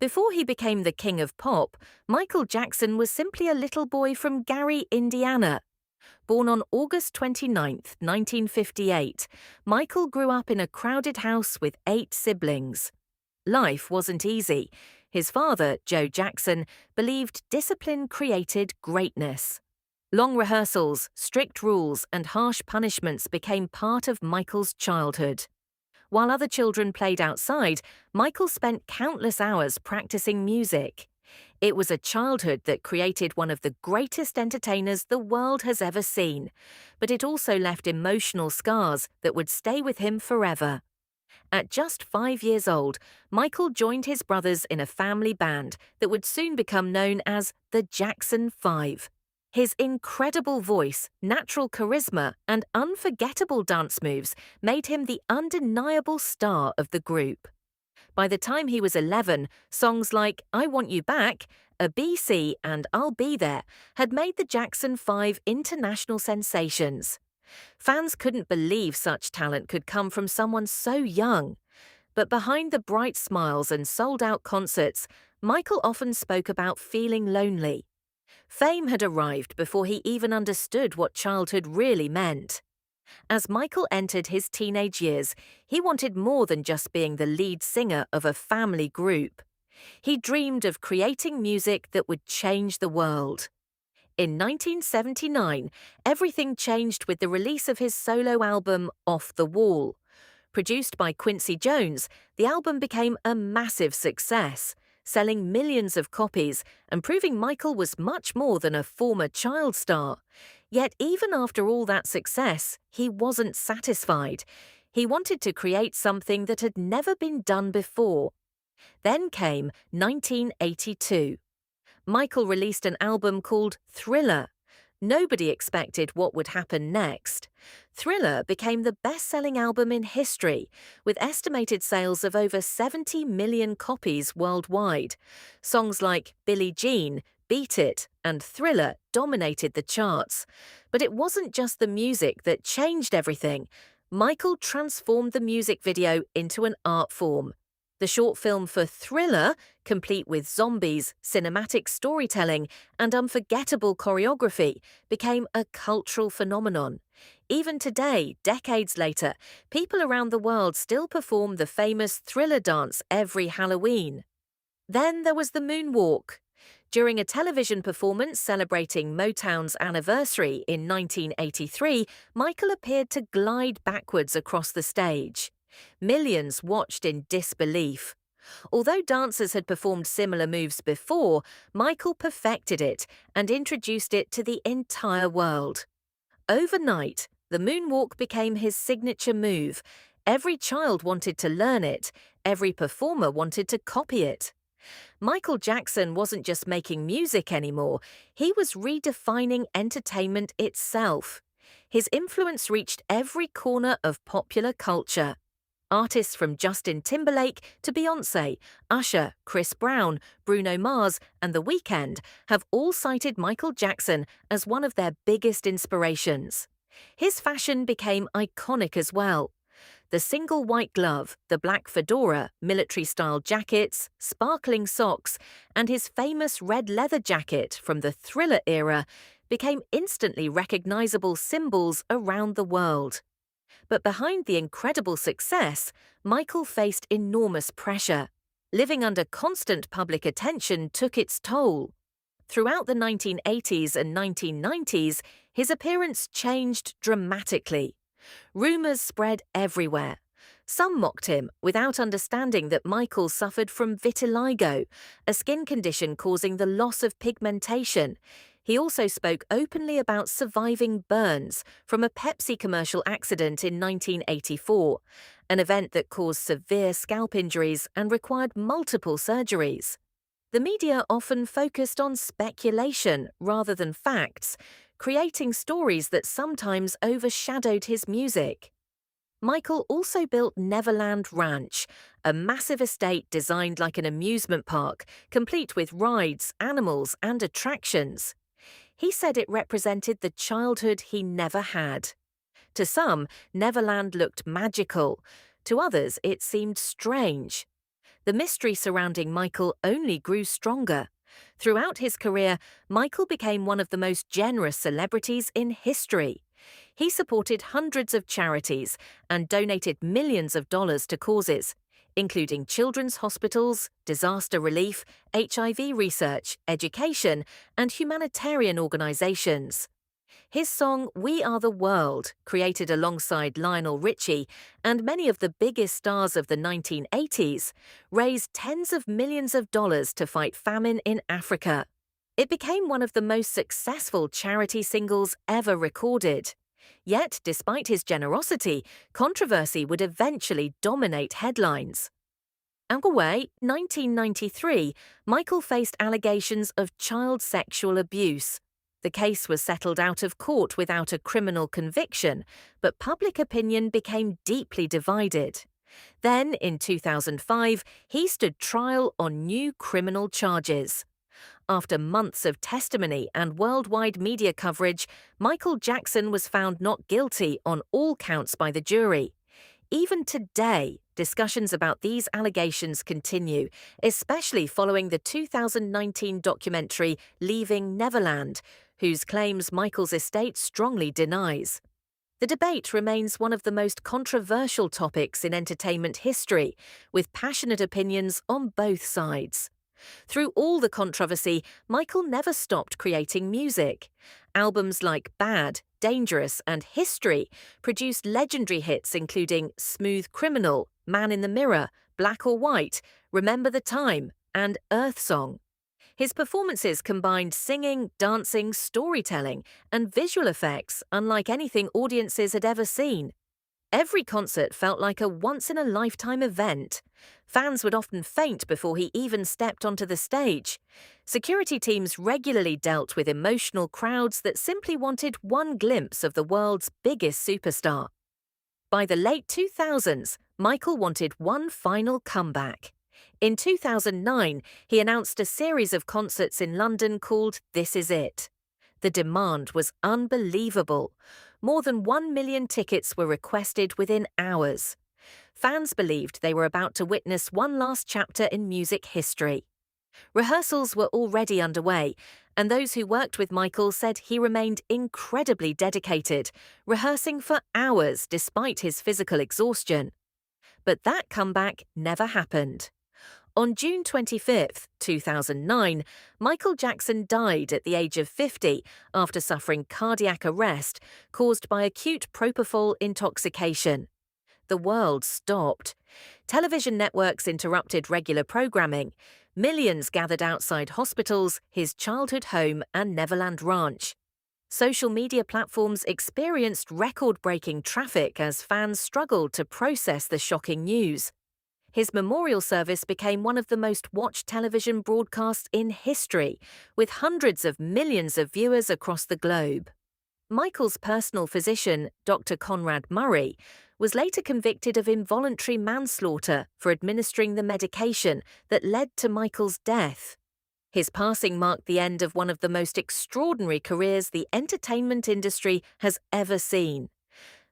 Before he became the king of pop, Michael Jackson was simply a little boy from Gary, Indiana. Born on August 29, 1958, Michael grew up in a crowded house with 8 siblings. Life wasn't easy. His father, Joe Jackson, believed discipline created greatness. Long rehearsals, strict rules, and harsh punishments became part of Michael's childhood. While other children played outside, Michael spent countless hours practicing music. It was a childhood that created one of the greatest entertainers the world has ever seen, but it also left emotional scars that would stay with him forever. At just 5 years old, Michael joined his brothers in a family band that would soon become known as the Jackson 5. His incredible voice, natural charisma, and unforgettable dance moves made him the undeniable star of the group. By the time he was 11, songs like I Want You Back, A BC, and I'll Be There had made the Jackson 5 international sensations. Fans couldn't believe such talent could come from someone so young. But behind the bright smiles and sold-out concerts, Michael often spoke about feeling lonely. Fame had arrived before he even understood what childhood really meant. As Michael entered his teenage years, he wanted more than just being the lead singer of a family group. He dreamed of creating music that would change the world. In 1979, everything changed with the release of his solo album Off the Wall. Produced by Quincy Jones, the album became a massive success, selling millions of copies and proving Michael was much more than a former child star. Yet even after all that success, he wasn't satisfied. He wanted to create something that had never been done before. Then came 1982. Michael released an album called Thriller. Nobody expected what would happen next. Thriller became the best-selling album in history, with estimated sales of over 70 million copies worldwide. Songs like Billie Jean, Beat It, and Thriller dominated the charts. But it wasn't just the music that changed everything. Michael transformed the music video into an art form. The short film for Thriller, complete with zombies, cinematic storytelling, and unforgettable choreography, became a cultural phenomenon. Even today, decades later, people around the world still perform the famous Thriller dance every Halloween. Then there was the moonwalk. During a television performance celebrating Motown's anniversary in 1983, Michael appeared to glide backwards across the stage. Millions watched in disbelief. Although dancers had performed similar moves before, Michael perfected it and introduced it to the entire world. Overnight, the moonwalk became his signature move. Every child wanted to learn it. Every performer wanted to copy it. Michael Jackson wasn't just making music anymore, he was redefining entertainment itself. His influence reached every corner of popular culture. Artists from Justin Timberlake to Beyoncé, Usher, Chris Brown, Bruno Mars, and The Weeknd have all cited Michael Jackson as one of their biggest inspirations. His fashion became iconic as well. The single white glove, the black fedora, military-style jackets, sparkling socks, and his famous red leather jacket from the Thriller era became instantly recognizable symbols around the world. But behind the incredible success, Michael faced enormous pressure. Living under constant public attention took its toll. Throughout the 1980s and 1990s, his appearance changed dramatically. Rumors spread everywhere. Some mocked him without understanding that Michael suffered from vitiligo, a skin condition causing the loss of pigmentation. He also spoke openly about surviving burns from a Pepsi commercial accident in 1984, an event that caused severe scalp injuries and required multiple surgeries. The media often focused on speculation rather than facts, creating stories that sometimes overshadowed his music. Michael also built Neverland Ranch, a massive estate designed like an amusement park, complete with rides, animals, and attractions. He said it represented the childhood he never had. To some, Neverland looked magical. To others, it seemed strange. The mystery surrounding Michael only grew stronger. Throughout his career, Michael became one of the most generous celebrities in history. He supported hundreds of charities and donated millions of dollars to causes, including children's hospitals, disaster relief, HIV research, education, and humanitarian organizations. His song We Are the World, created alongside Lionel Richie and many of the biggest stars of the 1980s, raised tens of millions of dollars to fight famine in Africa. It became one of the most successful charity singles ever recorded. Yet, despite his generosity, controversy would eventually dominate headlines. Away, 1993, Michael faced allegations of child sexual abuse. The case was settled out of court without a criminal conviction, but public opinion became deeply divided. Then, in 2005, he stood trial on new criminal charges. After months of testimony and worldwide media coverage, Michael Jackson was found not guilty on all counts by the jury. Even today, discussions about these allegations continue, especially following the 2019 documentary Leaving Neverland, whose claims Michael's estate strongly denies. The debate remains one of the most controversial topics in entertainment history, with passionate opinions on both sides. Through all the controversy, Michael never stopped creating music. Albums like Bad, Dangerous, and History produced legendary hits including Smooth Criminal, Man in the Mirror, Black or White, Remember the Time, and Earth Song. His performances combined singing, dancing, storytelling, and visual effects unlike anything audiences had ever seen. Every concert felt like a once-in-a-lifetime event. Fans would often faint before he even stepped onto the stage. Security teams regularly dealt with emotional crowds that simply wanted one glimpse of the world's biggest superstar. By the late 2000s, Michael wanted one final comeback. In 2009, he announced a series of concerts in London called This Is It. The demand was unbelievable. More than 1 million tickets were requested within hours. Fans believed they were about to witness one last chapter in music history. Rehearsals were already underway, and those who worked with Michael said he remained incredibly dedicated, rehearsing for hours despite his physical exhaustion. But that comeback never happened. On June 25, 2009, Michael Jackson died at the age of 50 after suffering cardiac arrest caused by acute propofol intoxication. The world stopped. Television networks interrupted regular programming. Millions gathered outside hospitals, his childhood home, and Neverland Ranch. Social media platforms experienced record-breaking traffic as fans struggled to process the shocking news. His memorial service became one of the most watched television broadcasts in history, with hundreds of millions of viewers across the globe. Michael's personal physician, Dr. Conrad Murray, was later convicted of involuntary manslaughter for administering the medication that led to Michael's death. His passing marked the end of one of the most extraordinary careers the entertainment industry has ever seen.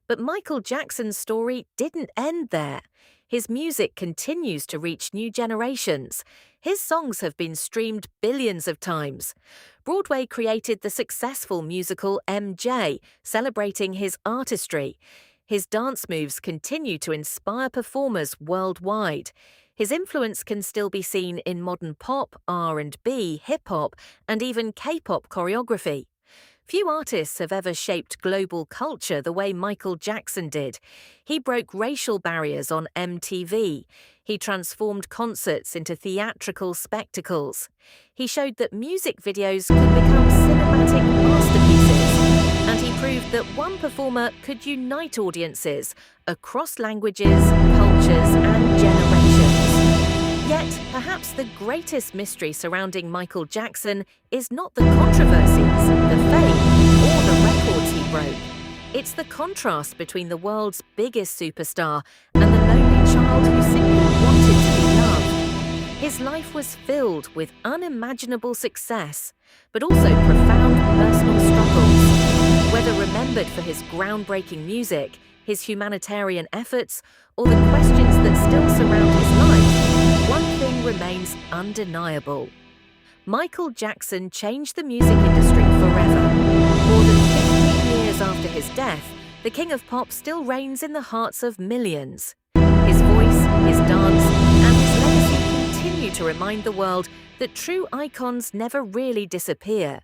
But Michael Jackson's story didn't end there. His music continues to reach new generations. His songs have been streamed billions of times. Broadway created the successful musical MJ, celebrating his artistry. His dance moves continue to inspire performers worldwide. His influence can still be seen in modern pop, R&B, hip-hop, and even K-pop choreography. Few artists have ever shaped global culture the way Michael Jackson did. He broke racial barriers on MTV. He transformed concerts into theatrical spectacles. He showed that music videos could become cinematic masterpieces. And he proved that one performer could unite audiences across languages, cultures, and generations. Yet, perhaps the greatest mystery surrounding Michael Jackson is not the controversies, the fame, or the records he broke. It's the contrast between the world's biggest superstar and the lonely child who simply wanted to be loved. His life was filled with unimaginable success, but also profound personal struggles. Whether remembered for his groundbreaking music, his humanitarian efforts, or the questions that still surround his life, one thing remains undeniable. Michael Jackson changed the music industry forever. More than 15 years after his death, the King of Pop still reigns in the hearts of millions. His voice, his dance, and his legacy continue to remind the world that true icons never really disappear.